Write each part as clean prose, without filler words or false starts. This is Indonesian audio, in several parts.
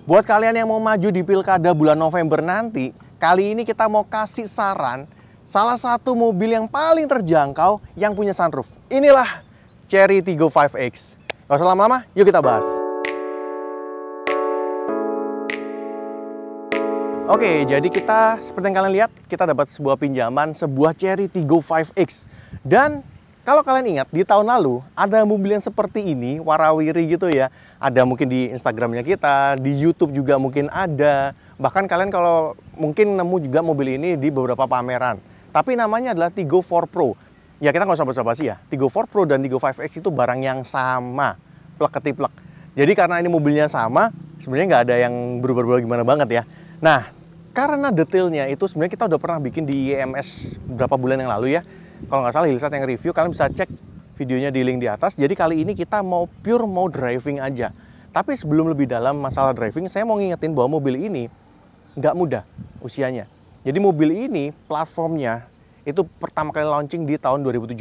Buat kalian yang mau maju di Pilkada bulan November nanti, kali ini kita mau kasih saran salah satu mobil yang paling terjangkau yang punya sunroof. Inilah Chery Tiggo 5X. Gak usah lama-lama, yuk kita bahas. Oke, jadi kita seperti yang kalian lihat, kita dapat sebuah pinjaman, sebuah Chery Tiggo 5X. Dan kalau kalian ingat, di tahun lalu ada mobil yang seperti ini, warawiri gitu ya. Ada mungkin di Instagramnya kita, di YouTube juga mungkin ada. Bahkan kalian kalau mungkin nemu juga mobil ini di beberapa pameran. Tapi namanya adalah Tiggo 4 Pro. Ya kita nggak usah basa-basi ya. Tiggo 4 Pro dan Tiggo 5X itu barang yang sama, plek ketiplek. Jadi karena ini mobilnya sama, sebenarnya nggak ada yang berubah-ubah gimana banget ya. Nah, karena detailnya itu sebenarnya kita udah pernah bikin di IMS beberapa bulan yang lalu ya. Kalau nggak salah Hilsat yang review, kalian bisa cek videonya di link di atas. Jadi kali ini kita mau driving aja. Tapi sebelum lebih dalam masalah driving, saya mau ngingetin bahwa mobil ini nggak mudah usianya. Jadi mobil ini platformnya itu pertama kali launching di tahun 2017.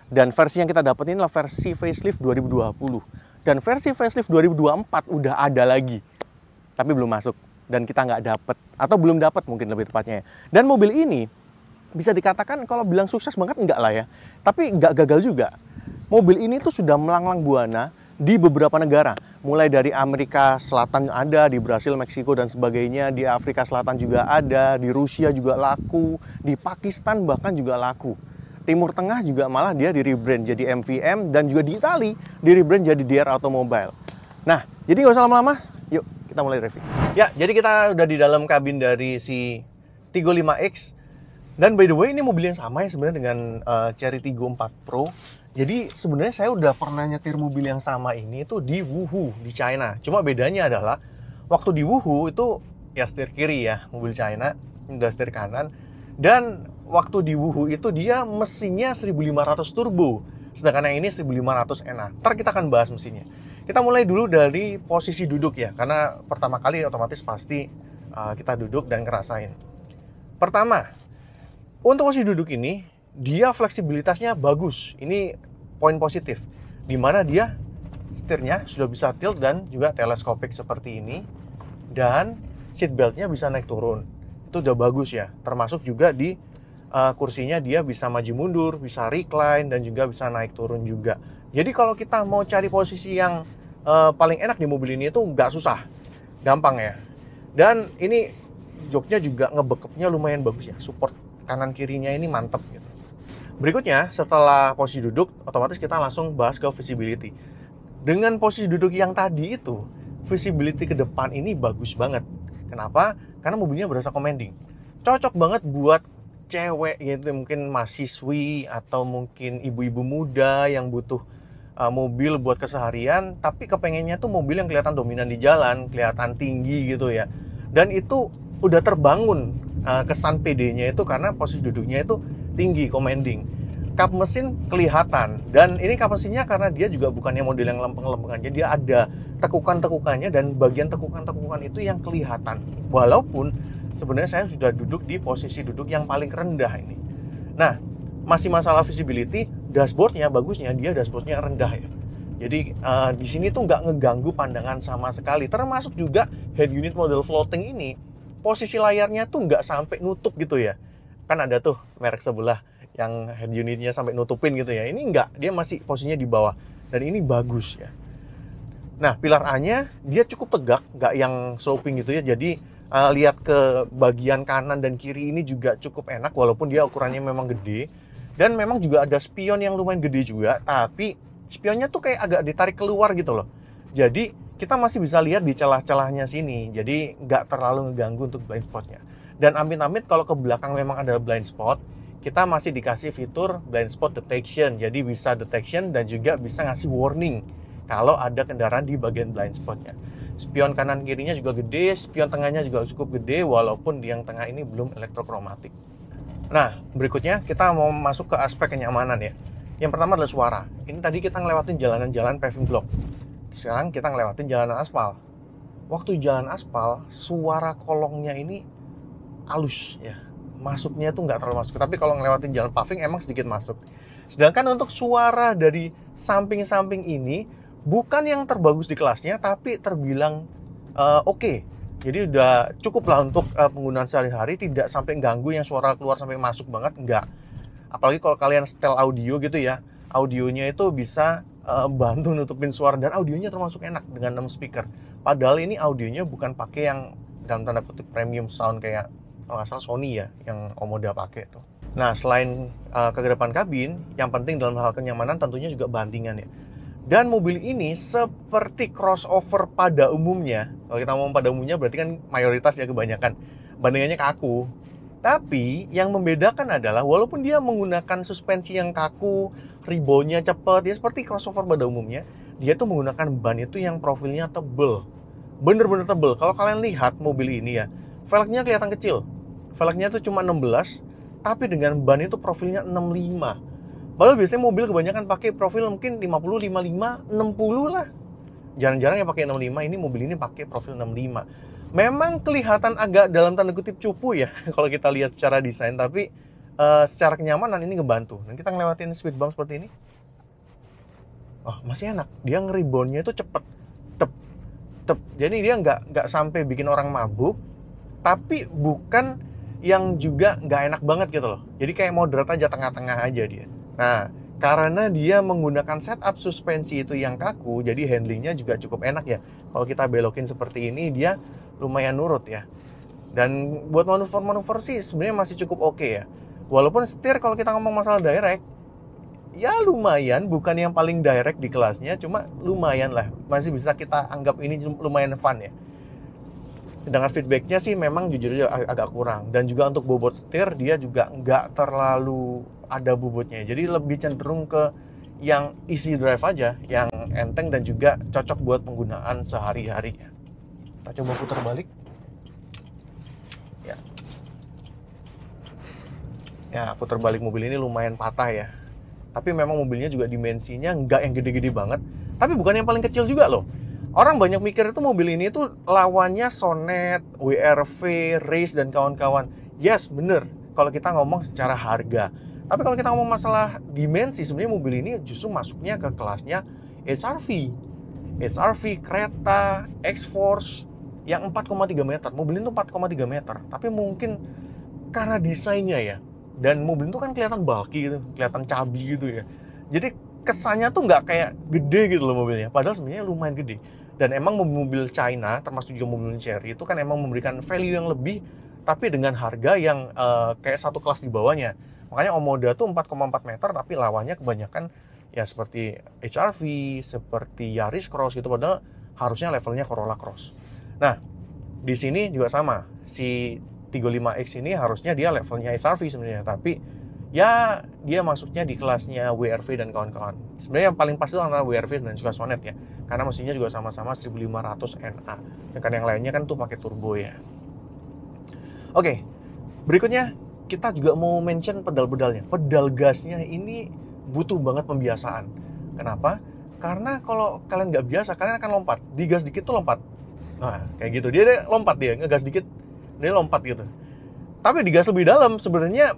Dan versi yang kita dapetin adalah versi facelift 2020. Dan versi facelift 2024 udah ada lagi. Tapi belum masuk. Dan kita nggak dapet. Atau belum dapat mungkin lebih tepatnya. Dan mobil ini bisa dikatakan kalau bilang sukses banget enggak lah ya. Tapi enggak gagal juga. Mobil ini tuh sudah melanglang buana di beberapa negara. Mulai dari Amerika Selatan ada, di Brasil, Meksiko dan sebagainya. Di Afrika Selatan juga ada, di Rusia juga laku, di Pakistan bahkan juga laku. Timur Tengah juga malah dia di rebrand jadi MVM, dan juga di Itali di rebrand jadi DR Automobile. Nah, jadi nggak usah lama-lama, yuk kita mulai review. Ya, jadi kita udah di dalam kabin dari si Tiggo 5X. Dan by the way, ini mobil yang sama ya sebenarnya dengan Chery Tiggo 4 Pro. Jadi sebenarnya saya udah pernah nyetir mobil yang sama ini tuh di Wuhu, di China. Cuma bedanya adalah waktu di Wuhu itu ya setir kiri ya, mobil China, udah setir kanan. Dan waktu di Wuhu itu dia mesinnya 1500 turbo, sedangkan yang ini 1500 NA. Ntar kita akan bahas mesinnya. Kita mulai dulu dari posisi duduk ya, karena pertama kali otomatis pasti kita duduk dan ngerasain. Pertama, untuk posisi duduk ini, dia fleksibilitasnya bagus. Ini poin positif. Dimana dia setirnya sudah bisa tilt dan juga teleskopik seperti ini. Dan seat beltnya bisa naik turun. Itu udah bagus ya. Termasuk juga di kursinya dia bisa maju mundur, bisa recline, dan juga bisa naik turun juga. Jadi kalau kita mau cari posisi yang paling enak di mobil ini itu nggak susah. Gampang ya. Dan ini joknya juga ngebekepnya lumayan bagus ya. Support kanan kirinya ini mantep gitu. Berikutnya, setelah posisi duduk, otomatis kita langsung bahas ke visibility. Dengan posisi duduk yang tadi itu, visibility ke depan ini bagus banget. Kenapa? Karena mobilnya berasa commanding. Cocok banget buat cewek gitu, mungkin mahasiswi atau mungkin ibu-ibu muda yang butuh mobil buat keseharian, tapi kepengennya tuh mobil yang kelihatan dominan di jalan, kelihatan tinggi gitu ya. Dan itu udah terbangun kesan PD-nya itu karena posisi duduknya itu tinggi, commanding. Kap mesin kelihatan, dan ini kap mesinnya karena dia juga bukannya model yang lempeng-lempengan, jadi dia ada tekukan-tekukannya, dan bagian tekukan-tekukan itu yang kelihatan. Walaupun sebenarnya saya sudah duduk di posisi duduk yang paling rendah ini. Nah, masih masalah visibility, dashboardnya bagusnya dia dashboardnya rendah ya. Jadi di sini tuh nggak ngeganggu pandangan sama sekali. Termasuk juga head unit model floating ini, posisi layarnya tuh nggak sampai nutup gitu ya. Kan ada tuh merek sebelah yang head unitnya sampai nutupin gitu ya. Ini nggak, dia masih posisinya di bawah. Dan ini bagus ya. Nah, pilar A-nya dia cukup tegak, nggak yang sloping gitu ya. Jadi lihat ke bagian kanan dan kiri ini juga cukup enak, walaupun dia ukurannya memang gede. Dan memang juga ada spion yang lumayan gede juga, tapi spionnya tuh kayak agak ditarik keluar gitu loh. Jadi kita masih bisa lihat di celah-celahnya sini, jadi nggak terlalu ngeganggu untuk blind spotnya. Dan amit-amit kalau ke belakang memang ada blind spot, kita masih dikasih fitur blind spot detection. Jadi bisa detection dan juga bisa ngasih warning kalau ada kendaraan di bagian blind spotnya. Spion kanan kirinya juga gede, spion tengahnya juga cukup gede, walaupun di yang tengah ini belum elektrokromatik. Nah, berikutnya kita mau masuk ke aspek kenyamanan ya. Yang pertama adalah suara. Ini tadi kita ngelewatin jalanan-jalan paving block. Sekarang kita ngelewatin jalanan aspal. Waktu jalan aspal, suara kolongnya ini halus ya. Masuknya tuh nggak terlalu masuk. Tapi kalau ngelewatin jalan paving emang sedikit masuk. Sedangkan untuk suara dari samping-samping ini bukan yang terbagus di kelasnya, tapi terbilang oke. Jadi udah cukup lah untuk penggunaan sehari-hari, tidak sampai ganggu yang suara keluar sampai masuk banget, enggak. Apalagi kalau kalian setel audio gitu ya, audionya itu bisa bantu nutupin suara, dan audionya termasuk enak dengan 6 speaker. Padahal ini audionya bukan pakai yang dalam tanda kutip premium sound kayak kalau nggak salah Sony ya, yang Omoda pakai tuh. Nah, selain kegerapan kabin, yang penting dalam hal kenyamanan tentunya juga bantingan ya. Dan mobil ini seperti crossover pada umumnya. Kalau kita ngomong pada umumnya berarti kan mayoritas ya, kebanyakan bandingannya kaku. Tapi yang membedakan adalah walaupun dia menggunakan suspensi yang kaku, reboundnya cepat, ya seperti crossover pada umumnya, dia tuh menggunakan ban itu yang profilnya tebel. Bener-bener tebel. Kalau kalian lihat mobil ini ya, velgnya kelihatan kecil. Velgnya tuh cuma 16, tapi dengan ban itu profilnya 65. Padahal biasanya mobil kebanyakan pakai profil mungkin 50, 55, 60 lah. Jarang-jarang yang pakai 65, ini mobil ini pakai profil 65. Memang kelihatan agak dalam tanda kutip cupu ya kalau kita lihat secara desain, tapi secara kenyamanan ini ngebantu. Dan kita ngelewatin speed bump seperti ini. Oh, masih enak. Dia ngereboundnya itu cepet. Tep, tep. Jadi dia nggak sampai bikin orang mabuk, tapi bukan yang juga nggak enak banget gitu loh. Jadi kayak moderat aja, tengah-tengah aja dia. Nah, karena dia menggunakan setup suspensi itu yang kaku, jadi handlingnya juga cukup enak ya. Kalau kita belokin seperti ini, dia lumayan nurut ya. Dan buat manuver-manuver sih sebenarnya masih cukup oke ya. Walaupun setir kalau kita ngomong masalah direct, ya lumayan, bukan yang paling direct di kelasnya, cuma lumayan lah. Masih bisa kita anggap ini lumayan fun ya. Sedangkan feedbacknya sih memang jujur aja agak kurang. Dan juga untuk bobot setir dia juga nggak terlalu ada bobotnya. Jadi lebih cenderung ke yang easy drive aja, yang enteng dan juga cocok buat penggunaan sehari-hari. Kita coba putar balik. Ya. Ya, putar balik mobil ini lumayan patah ya. Tapi memang mobilnya juga dimensinya nggak yang gede-gede banget. Tapi bukan yang paling kecil juga loh. Orang banyak mikir itu mobil ini tuh lawannya Sonet, WRV, Race, dan kawan-kawan. Yes, bener. Kalau kita ngomong secara harga. Tapi kalau kita ngomong masalah dimensi, sebenarnya mobil ini justru masuknya ke kelasnya HRV. HRV, kereta, X-Force, yang 4,3 meter. Mobil ini tuh 4,3 meter. Tapi mungkin karena desainnya ya. Dan mobil itu kan kelihatan bulky gitu, kelihatan cabi gitu ya. Jadi kesannya tuh nggak kayak gede gitu loh mobilnya. Padahal sebenarnya lumayan gede. Dan emang mobil China, termasuk juga mobil Chery, itu kan emang memberikan value yang lebih, tapi dengan harga yang kayak satu kelas di bawahnya. Makanya Omoda tuh 4,4 meter, tapi lawannya kebanyakan ya seperti HRV, seperti Yaris Cross gitu, padahal harusnya levelnya Corolla Cross. Nah, di sini juga sama. Si 35X ini harusnya dia levelnya HRV sebenarnya, tapi ya dia masuknya di kelasnya WRV dan kawan-kawan. Sebenarnya yang paling pas itu antara WRV dan juga Sonet ya, karena mesinnya juga sama-sama 1500 NA. Sedangkan yang lainnya kan tuh pakai turbo ya. Oke, berikutnya kita juga mau mention pedal-pedalnya. Pedal gasnya ini butuh banget pembiasaan. Kenapa? Karena kalau kalian nggak biasa, kalian akan lompat. Digas dikit tuh lompat. Nah, kayak gitu. Dia lompat, dia ngegas dikit, dia lompat gitu. Tapi digas lebih dalam sebenarnya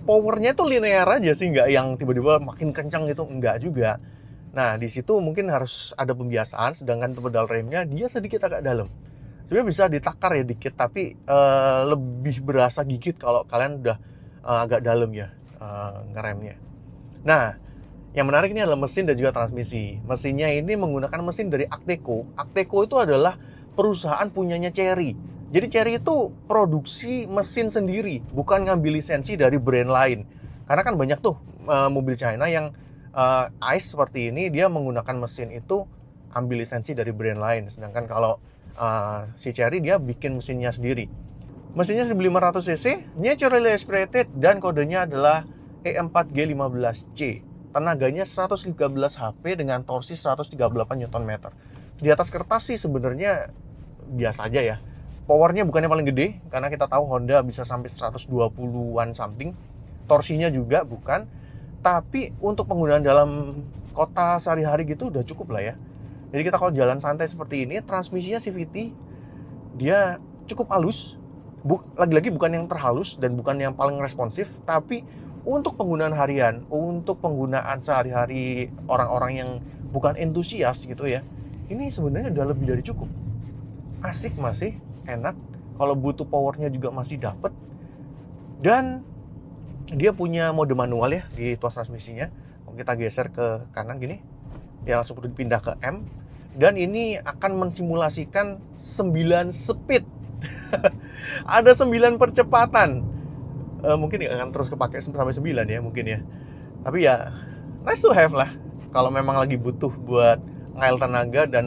powernya tuh linear aja sih, nggak yang tiba-tiba makin kencang gitu, nggak juga. Nah, di situ mungkin harus ada pembiasaan, sedangkan pedal remnya dia sedikit agak dalam. Sebenarnya bisa ditakar ya dikit, tapi lebih berasa gigit kalau kalian udah agak dalam ya ngeremnya. Nah, yang menarik ini adalah mesin dan juga transmisi. Mesinnya ini menggunakan mesin dari Acteco. Acteco itu adalah perusahaan punyanya Chery. Jadi Chery itu produksi mesin sendiri, bukan ngambil lisensi dari brand lain. Karena kan banyak tuh mobil China yang ICE seperti ini, dia menggunakan mesin itu ambil lisensi dari brand lain. Sedangkan kalau si Chery dia bikin mesinnya sendiri. Mesinnya 1500 cc, naturally aspirated, dan kodenya adalah E4G15C. Tenaganya 113 HP dengan torsi 138 Nm. Di atas kertas sih sebenarnya biasa aja ya. Powernya bukannya paling gede, karena kita tahu Honda bisa sampai 120-an something. Torsinya juga bukan. Tapi untuk penggunaan dalam kota sehari-hari gitu udah cukup lah ya. Jadi kita kalau jalan santai seperti ini, transmisinya CVT, dia cukup halus. Lagi-lagi bukan yang terhalus dan bukan yang paling responsif, tapi untuk penggunaan harian, untuk penggunaan sehari-hari orang-orang yang bukan entusias gitu ya, ini sebenarnya udah lebih dari cukup. asik, masih enak. Kalau butuh powernya juga masih dapet. Dan dia punya mode manual ya di tuas transmisinya. Kalau kita geser ke kanan gini, dia langsung pindah ke M. Dan ini akan mensimulasikan 9 speed. Ada 9 percepatan. Mungkin nggak akan terus kepake sampai 9 ya mungkin ya. Tapi ya nice to have lah. Kalau memang lagi butuh buat ngail tenaga dan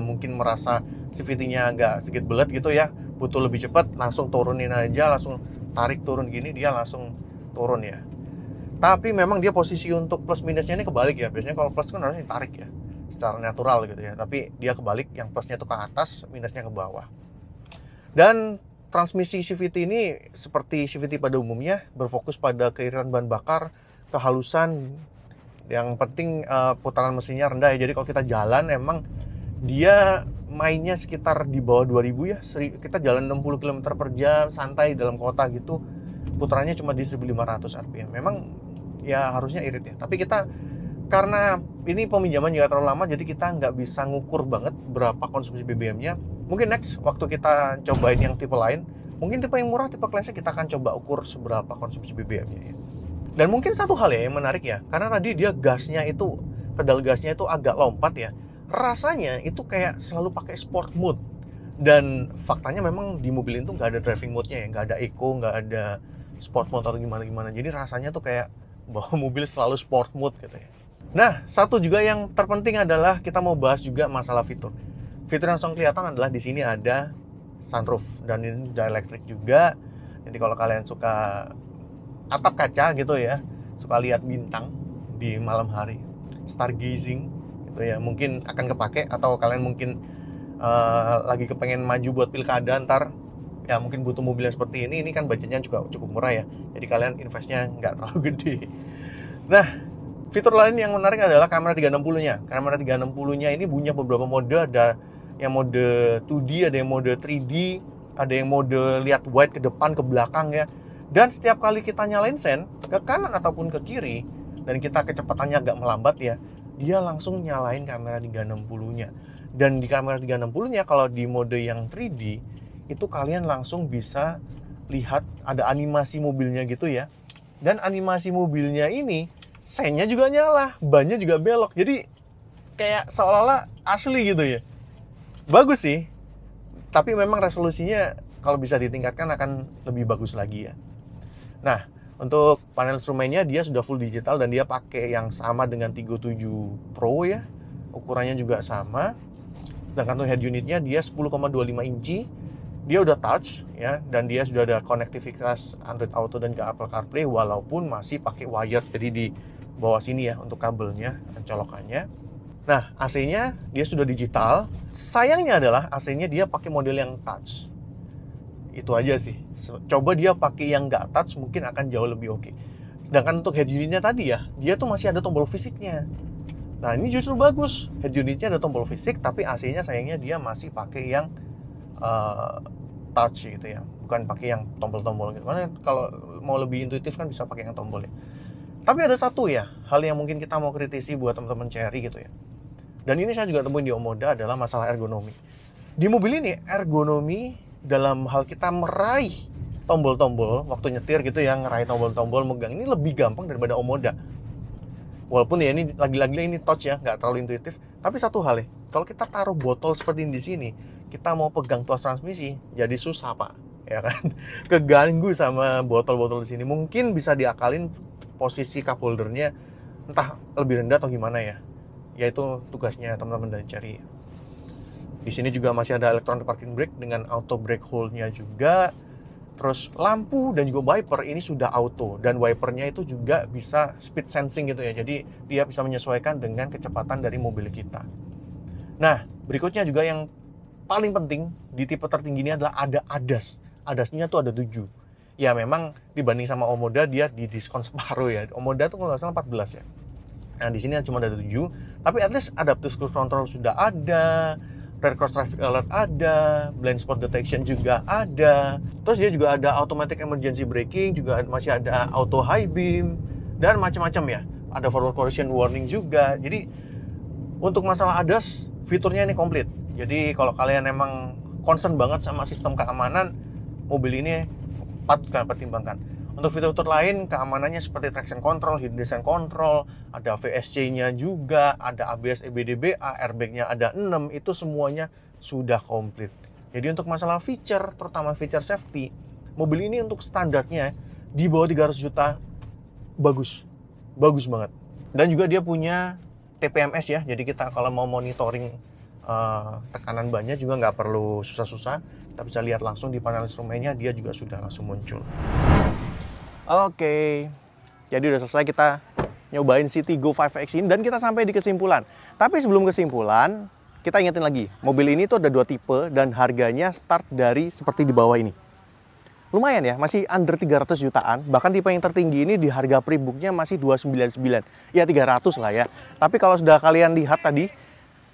mungkin merasa CVT-nya agak sedikit belet gitu ya, butuh lebih cepat, langsung turunin aja, langsung tarik turun gini, dia langsung turun ya. Tapi memang dia posisi untuk plus minusnya ini kebalik ya. Biasanya kalau plus kan harusnya ditarik ya, secara natural gitu ya. Tapi dia kebalik, yang plusnya itu ke atas, minusnya ke bawah. Dan transmisi CVT ini seperti CVT pada umumnya, berfokus pada keiritan bahan bakar, kehalusan. Yang penting putaran mesinnya rendah ya. Jadi kalau kita jalan emang dia mainnya sekitar di bawah 2000 ya. Kita jalan 60 km per jam santai dalam kota gitu, putarannya cuma di 1500 rpm. Memang ya harusnya irit ya. Tapi kita karena ini peminjaman juga terlalu lama, jadi kita nggak bisa ngukur banget berapa konsumsi BBM-nya. Mungkin next waktu kita cobain yang tipe lain, mungkin tipe yang murah, tipe classic, kita akan coba ukur seberapa konsumsi BBM-nya ya. Dan mungkin satu hal ya yang menarik ya, karena tadi dia gasnya itu, pedal gasnya itu agak lompat ya. Rasanya itu kayak selalu pakai sport mode. Dan faktanya memang di mobil itu nggak ada driving mode-nya ya, nggak ada eco, nggak ada sport mode atau gimana-gimana. Jadi rasanya tuh kayak bahwa mobil selalu sport mode gitu ya. Nah, satu juga yang terpenting adalah kita mau bahas juga masalah fitur. Fitur yang langsung kelihatan adalah di sini ada sunroof dan ini udah elektrik juga. Jadi kalau kalian suka atap kaca gitu ya, suka lihat bintang di malam hari, stargazing gitu ya, mungkin akan kepake. Atau kalian mungkin lagi kepengen maju buat pilkada ntar ya, mungkin butuh mobil yang seperti ini kan budgetnya juga cukup murah ya, jadi kalian investnya nggak terlalu gede. Nah, fitur lain yang menarik adalah kamera 360-nya. Kamera 360-nya ini punya beberapa mode, ada yang mode 2D, ada yang mode 3D, ada yang mode lihat wide ke depan, ke belakang ya. Dan setiap kali kita nyalain sen, ke kanan ataupun ke kiri, dan kita kecepatannya agak melambat ya, dia langsung nyalain kamera 360-nya. Dan di kamera 360-nya, kalau di mode yang 3D, itu kalian langsung bisa lihat ada animasi mobilnya gitu ya. Dan animasi mobilnya ini, sennya juga nyala, bannya juga belok. Jadi kayak seolah-olah asli gitu ya. Bagus sih, tapi memang resolusinya kalau bisa ditingkatkan akan lebih bagus lagi ya. Nah, untuk panel instrumennya dia sudah full digital dan dia pakai yang sama dengan Tiggo 7 Pro ya. Ukurannya juga sama. Sedangkan untuk head unitnya dia 10,25 inci. Dia udah touch ya, dan dia sudah ada konektivitas Android Auto dan ke Apple CarPlay walaupun masih pakai wired. Jadi di bawah sini ya untuk kabelnya dan colokannya. Nah, AC-nya dia sudah digital. Sayangnya adalah AC-nya dia pakai model yang touch. Itu aja sih. Coba dia pakai yang nggak touch mungkin akan jauh lebih oke. Sedangkan untuk head unitnya tadi ya, dia tuh masih ada tombol fisiknya. Nah, ini justru bagus. Head unitnya ada tombol fisik, tapi AC-nya sayangnya dia masih pakai yang touch gitu ya, bukan pakai yang tombol-tombol gitu. Karena kalau mau lebih intuitif kan bisa pakai yang tombol ya. Tapi ada satu ya, hal yang mungkin kita mau kritisi buat teman-teman Chery gitu ya. Dan ini saya juga temuin di Omoda adalah masalah ergonomi. Di mobil ini ergonomi dalam hal kita meraih tombol-tombol waktu nyetir gitu ya, ngeraih tombol-tombol, megang ini lebih gampang daripada Omoda. Walaupun ya ini lagi-lagi ini touch ya, nggak terlalu intuitif. Tapi satu hal ya, kalau kita taruh botol seperti ini di sini, kita mau pegang tuas transmisi jadi susah pak, ya kan? Keganggu sama botol-botol di sini. Mungkin bisa diakalin posisi cup holdernya entah lebih rendah atau gimana ya. Yaitu tugasnya teman-teman dari Chery. Di sini juga masih ada electronic parking brake dengan auto brake hold-nya juga. Terus lampu dan juga wiper ini sudah auto, dan wipernya itu juga bisa speed sensing gitu ya. Jadi dia bisa menyesuaikan dengan kecepatan dari mobil kita. Nah, berikutnya juga yang paling penting di tipe tertinggi ini adalah ada ADAS. ADAS-nya tuh ada 7. Ya memang dibanding sama Omoda dia di diskon separuh ya. Omoda tuh kalau nggak salah 14 ya. Nah, di sini cuma ada 7, tapi at least adaptive cruise control sudah ada. Rear cross traffic alert ada, blind spot detection juga ada. Terus dia juga ada automatic emergency braking, juga masih ada auto high beam dan macam-macam ya. Ada forward collision warning juga. Jadi untuk masalah ADAS fiturnya ini komplit. Jadi kalau kalian emang concern banget sama sistem keamanan, mobil ini patut kalian pertimbangkan. Untuk fitur-fitur lain, keamanannya seperti traction control, hidden descent control, ada VSC-nya juga, ada ABS EBD-BA, airbag-nya ada 6, itu semuanya sudah komplit. Jadi untuk masalah feature, terutama feature safety, mobil ini untuk standarnya di bawah 300 juta bagus banget. Dan juga dia punya TPMS ya, jadi kita kalau mau monitoring tekanan bannya juga nggak perlu susah-susah, kita bisa lihat langsung di panel instrumennya, dia juga sudah langsung muncul. Oke, jadi udah selesai kita nyobain si Tigo 5X ini dan kita sampai di kesimpulan. Tapi sebelum kesimpulan, kita ingetin lagi, mobil ini tuh ada 2 tipe dan harganya start dari seperti di bawah ini. Lumayan ya, masih under 300 jutaan. Bahkan tipe yang tertinggi ini di harga pre-booknya masih 299. Ya 300 lah ya. Tapi kalau sudah kalian lihat tadi,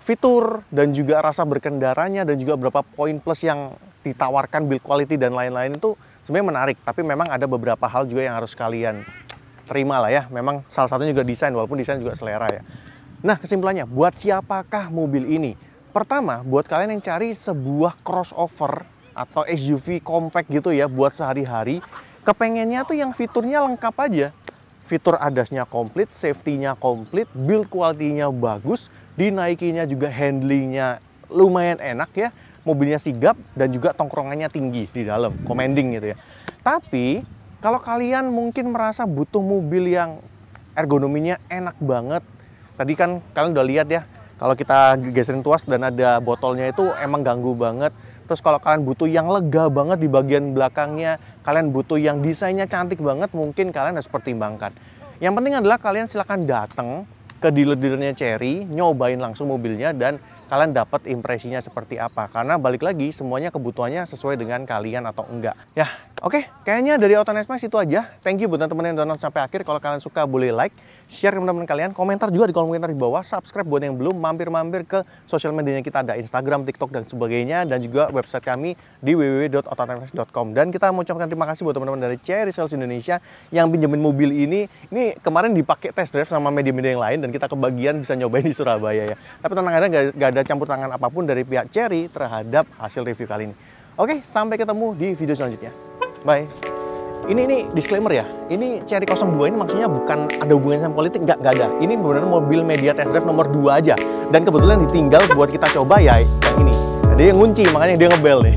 fitur dan juga rasa berkendaranya dan juga beberapa poin plus yang ditawarkan, build quality dan lain-lain itu sebenarnya menarik. Tapi memang ada beberapa hal juga yang harus kalian terima lah ya. Memang salah satunya juga desain, walaupun desain juga selera ya. Nah kesimpulannya, buat siapakah mobil ini? Pertama, buat kalian yang cari sebuah crossover atau SUV compact gitu ya buat sehari-hari, kepengennya tuh yang fiturnya lengkap aja. Fitur ADAS-nya komplit, safety-nya komplit, build quality-nya bagus, dinaikinya juga handling-nya lumayan enak ya, mobilnya sigap dan juga tongkrongannya tinggi di dalam, commanding gitu ya. Tapi kalau kalian mungkin merasa butuh mobil yang ergonominya enak banget, tadi kan kalian udah lihat ya, kalau kita geserin tuas dan ada botolnya itu emang ganggu banget. Terus kalau kalian butuh yang lega banget di bagian belakangnya, kalian butuh yang desainnya cantik banget, mungkin kalian harus pertimbangkan. Yang penting adalah kalian silahkan datang ke dealer-dealernya Chery, nyobain langsung mobilnya dan kalian dapat impresinya seperti apa. Karena balik lagi semuanya kebutuhannya sesuai dengan kalian atau enggak. Ya, oke, kayaknya dari Autonesmas itu aja. Thank you buat teman-teman yang udah nonton sampai akhir. Kalau kalian suka boleh like, share ke teman-teman kalian, komentar juga di kolom komentar di bawah, subscribe buat yang belum, mampir-mampir ke sosial medianya kita, ada Instagram, TikTok dan sebagainya, dan juga website kami di www.autonesmas.com. Dan kita mau ucapkan terima kasih buat teman-teman dari Chery Sales Indonesia yang pinjemin mobil ini. Ini kemarin dipakai test drive sama media-media yang lain dan kita kebagian bisa nyobain di Surabaya ya. Tapi tenang aja, nggak ada campur tangan apapun dari pihak Chery terhadap hasil review kali ini. Oke, sampai ketemu di video selanjutnya. Bye. Ini disclaimer ya. Ini Chery 02 ini maksudnya bukan ada hubungannya sama politik, nggak ada. Ini benar-benar mobil media test drive nomor 2 aja. Dan kebetulan ditinggal buat kita coba ya yang ini. Jadi yang ngunci, makanya dia ngebel nih.